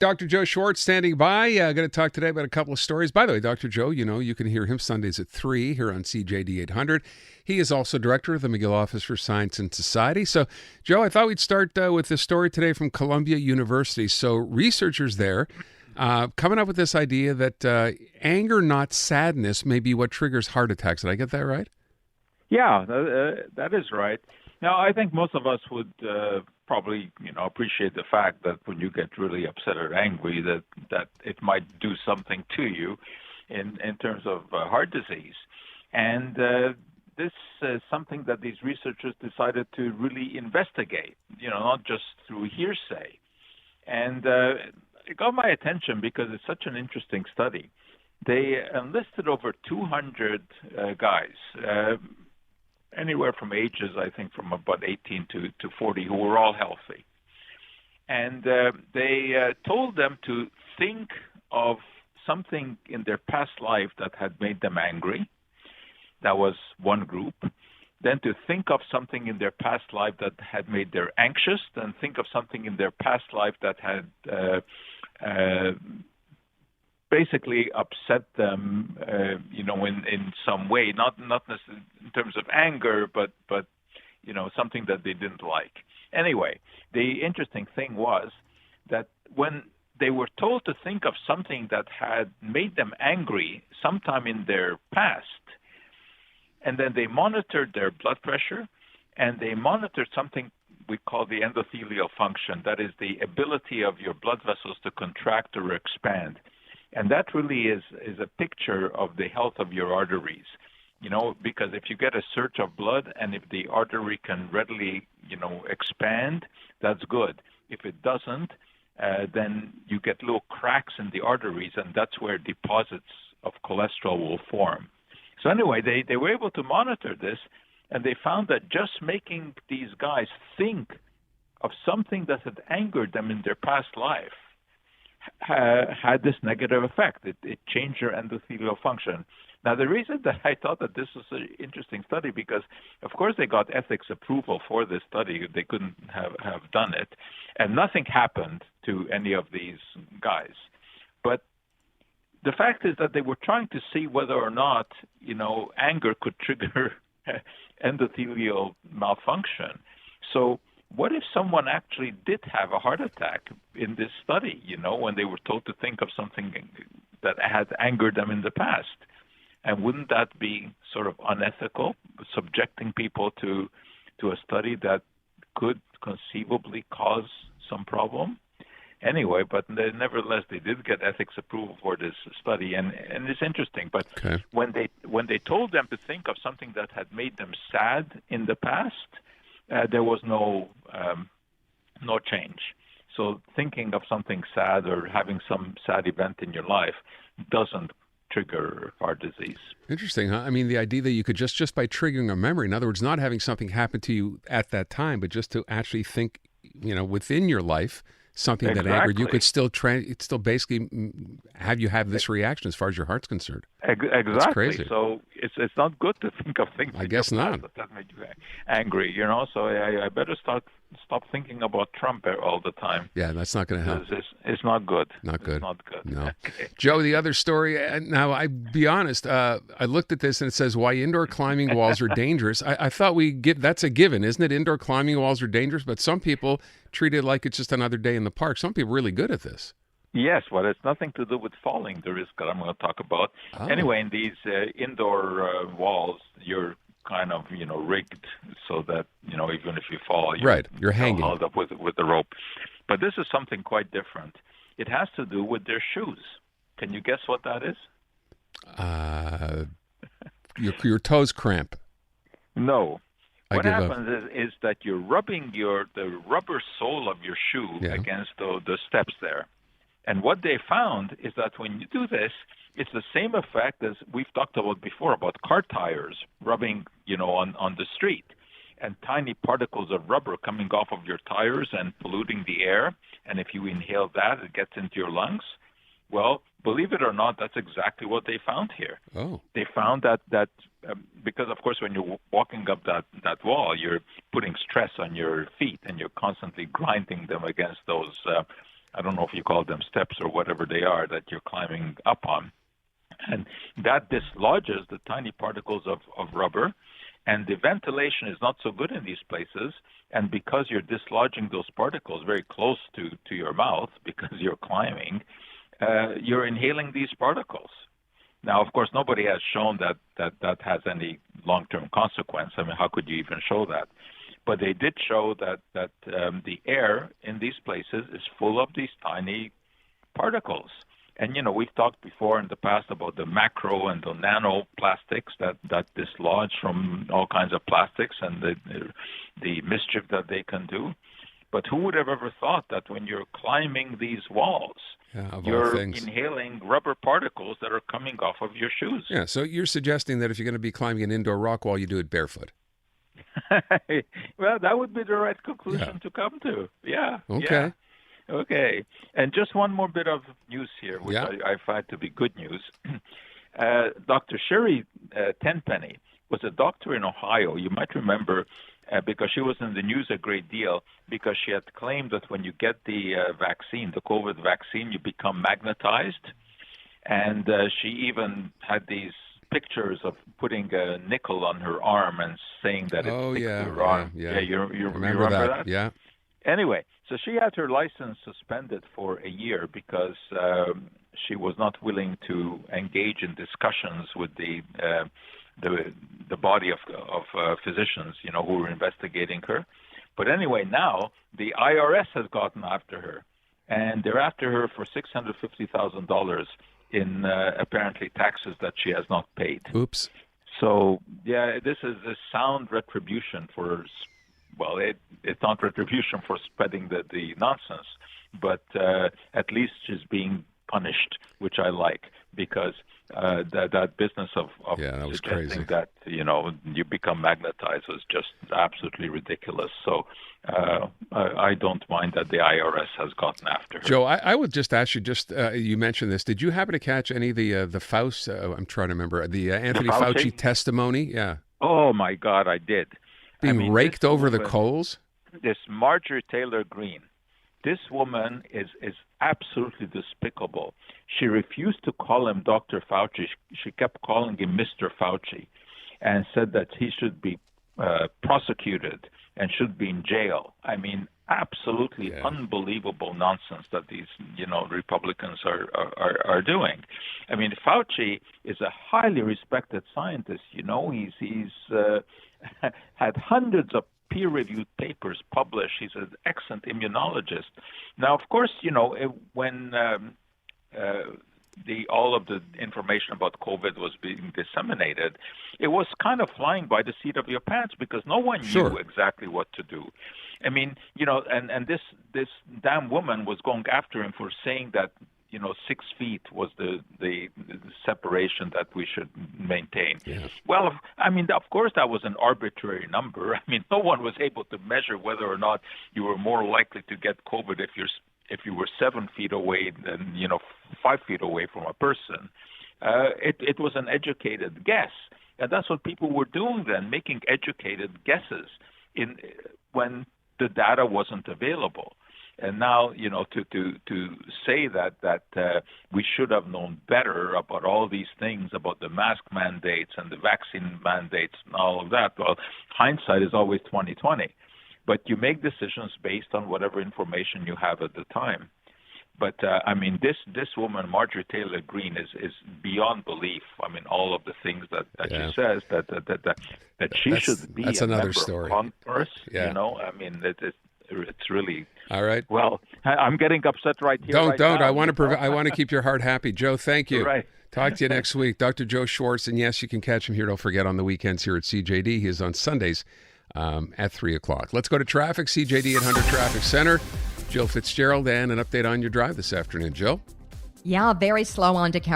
Dr. Joe Schwartz standing by. Going to talk today about a couple of stories. By the way, Dr. Joe, you can hear him Sundays at 3 here on CJAD 800. He is also director of the McGill Office for Science and Society. So, Joe, I thought we'd start with this story today from Columbia University. So, researchers there coming up with this idea that anger, not sadness, may be what triggers heart attacks. Did I get that right? Yeah, that is right. Now, I think most of us would probably, appreciate the fact that when you get really upset or angry, that it might do something to you in terms of heart disease. And this is something that these researchers decided to really investigate, not just through hearsay. And it got my attention because it's such an interesting study. They enlisted over 200 guys, anywhere from ages, I think, from about 18 to 40, who were all healthy. And they told them to think of something in their past life that had made them angry. That was one group. Then to think of something in their past life that had made them anxious, then think of something in their past life that had basically upset them, in some way, not necessarily in terms of anger, but something that they didn't like. Anyway, the interesting thing was that when they were told to think of something that had made them angry sometime in their past, and then they monitored their blood pressure, and they monitored something we call the endothelial function, that is the ability of your blood vessels to contract or expand. And that really is a picture of the health of your arteries, because if you get a surge of blood and if the artery can readily, expand, that's good. If it doesn't, then you get little cracks in the arteries, and that's where deposits of cholesterol will form. So anyway, they were able to monitor this, and they found that just making these guys think of something that had angered them in their past life had this negative effect. It changed their endothelial function. Now, the reason that I thought that this was an interesting study, because, of course, they got ethics approval for this study. They couldn't have done it. And nothing happened to any of these guys. But the fact is that they were trying to see whether or not, anger could trigger endothelial malfunction. So what if someone actually did have a heart attack in this study, when they were told to think of something that had angered them in the past? And wouldn't that be sort of unethical, subjecting people to a study that could conceivably cause some problem? Anyway, but nevertheless, they did get ethics approval for this study, and it's interesting. But Okay. when they told them to think of something that had made them sad in the past, there was no change. So thinking of something sad or having some sad event in your life doesn't trigger heart disease. Interesting, huh? I mean, the idea that you could just by triggering a memory, in other words, not having something happen to you at that time, but just to actually think, within your life, something that angered you could still basically have you have this reaction as far as your heart's concerned. Exactly. That's crazy. So it's not good to think of things I guess not. that made you angry, So I better stop thinking about Trump all the time. Yeah, that's not going to help. It's not good. Not good. It's not good. No. Okay. Joe, the other story, now, I be honest, I looked at this and it says why indoor climbing walls are dangerous. I thought that's a given, isn't it? Indoor climbing walls are dangerous, but some people treat it like it's just another day in the park. Some people are really good at this. Yes, well, it's nothing to do with falling, the risk that I'm going to talk about. Oh. Anyway, in these indoor walls, you're kind of, rigged so that, even if you fall, you're hanging. Held up with the rope. But this is something quite different. It has to do with their shoes. Can you guess what that is? Your toes cramp. No. What give happens is that you're rubbing the rubber sole of your shoe against the steps there. And what they found is that when you do this, it's the same effect as we've talked about before about car tires rubbing, on the street, and tiny particles of rubber coming off of your tires and polluting the air. And if you inhale that, it gets into your lungs. Well, believe it or not, that's exactly what they found here. Oh. They found that because, of course, when you're walking up that wall, you're putting stress on your feet and you're constantly grinding them against those I don't know if you call them steps or whatever they are that you're climbing up on. And that dislodges the tiny particles of rubber, and the ventilation is not so good in these places. And because you're dislodging those particles very close to your mouth, because you're climbing, you're inhaling these particles. Now, of course, nobody has shown that has any long-term consequence. I mean, how could you even show that? But they did show that the air in these places is full of these tiny particles. And, we've talked before in the past about the macro and the nano plastics that dislodge from all kinds of plastics and the mischief that they can do. But who would have ever thought that when you're climbing these walls, you're inhaling rubber particles that are coming off of your shoes? Yeah, so you're suggesting that if you're going to be climbing an indoor rock wall, you do it barefoot. Well, that would be the right conclusion to come to. Yeah. Okay. Yeah. Okay. And just one more bit of news here, which I find to be good news. Dr. Sherry Tenpenny was a doctor in Ohio. You might remember because she was in the news a great deal because she had claimed that when you get the vaccine, the COVID vaccine, you become magnetized. And she even had these pictures of putting a nickel on her arm and saying that it fixed her arm. Yeah, you remember that? Yeah. Anyway, so she had her license suspended for a year because she was not willing to engage in discussions with the body of physicians, who were investigating her. But anyway, now the IRS has gotten after her, and they're after her for $650,000 in apparently taxes that she has not paid. Oops. So, yeah, this is a sound retribution for, well, it's not retribution for spreading the nonsense, but at least she's being punished, which I like, because that business of that was suggesting crazy. that, you become magnetized was just absolutely ridiculous. So I don't mind that the IRS has gotten after her. Joe, I would just ask you, you mentioned this. Did you happen to catch any of the Faust, I'm trying to remember, the Anthony Fauci testimony? Yeah. Oh, my God, I did. Being raked over the coals? This Marjorie Taylor Greene. This woman is absolutely despicable. She refused to call him Dr. Fauci. She kept calling him Mr. Fauci and said that he should be prosecuted and should be in jail. I mean, absolutely unbelievable nonsense that these, Republicans are doing. I mean, Fauci is a highly respected scientist. He's had hundreds of peer-reviewed papers published. He's an excellent immunologist. Now, of course, when all of the information about COVID was being disseminated, it was kind of flying by the seat of your pants because no one knew exactly what to do. I mean, and this damn woman was going after him for saying that 6 feet was the separation that we should maintain. Yeah. Well, I mean, of course, that was an arbitrary number. I mean, no one was able to measure whether or not you were more likely to get COVID if you were 7 feet away than 5 feet away from a person. It was an educated guess, and that's what people were doing then, making educated guesses when the data wasn't available. And now, to say that we should have known better about all these things, about the mask mandates and the vaccine mandates and all of that, well, hindsight is always 20/20. But you make decisions based on whatever information you have at the time. But I mean, this woman, Marjorie Taylor Greene, is beyond belief. I mean, all of the things that she says that she should be a member of Congress. Yeah. I mean, it's really all right. Well, I'm getting upset right here. Don't. Now. I want to keep your heart happy, Joe. Thank you. Right. Talk to you next week, Dr. Joe Schwarz. And yes, you can catch him here. Don't forget on the weekends here at CJD. He is on Sundays at 3:00. Let's go to traffic. CJD 800 Traffic Center. Jill Fitzgerald, and an update on your drive this afternoon. Jill? Yeah, very slow on DeKalb.